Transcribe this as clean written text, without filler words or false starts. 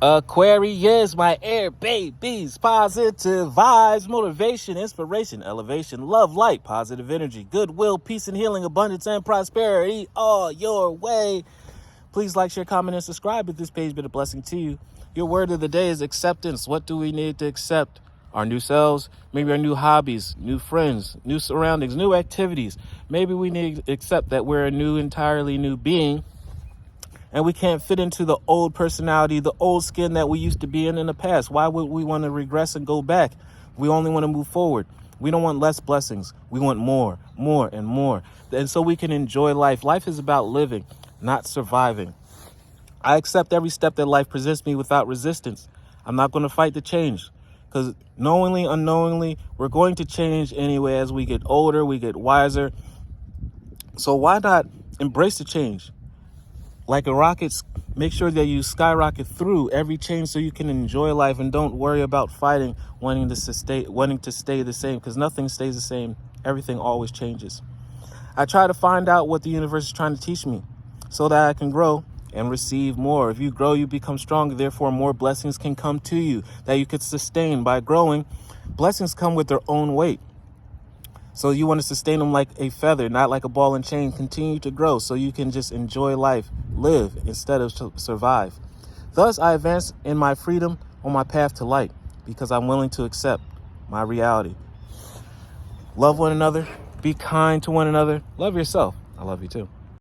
Aquarius, my air babies, positive vibes, motivation, inspiration, elevation, love, light, positive energy, goodwill, peace and healing, abundance and prosperity all your way. Please like, share, comment, and subscribe if this page been a blessing to you. Your word of the day is acceptance. What do we need to accept? Our new selves, maybe our new hobbies, new friends, new surroundings, new activities. Maybe we need to accept that we're a entirely new being. And we can't fit into the old personality, the old skin that we used to be in the past. Why would we want to regress and go back? We only want to move forward. We don't want less blessings. We want more, and more. And so we can enjoy life. Life is about living, not surviving. I accept every step that life presents me without resistance. I'm not going to fight the change because knowingly, unknowingly, we're going to change anyway as we get older, we get wiser. So why not embrace the change? Like a rocket, make sure that you skyrocket through every change so you can enjoy life and don't worry about fighting, wanting to stay the same, because nothing stays the same. Everything always changes. I try to find out what the universe is trying to teach me so that I can grow and receive more. If you grow, you become stronger. Therefore, more blessings can come to you that you could sustain. By growing, blessings come with their own weight. So you want to sustain them like a feather, not like a ball and chain. Continue to grow so you can just enjoy life, live instead of survive. Thus, I advance in my freedom on my path to light because I'm willing to accept my reality. Love one another. Be kind to one another. Love yourself. I love you too.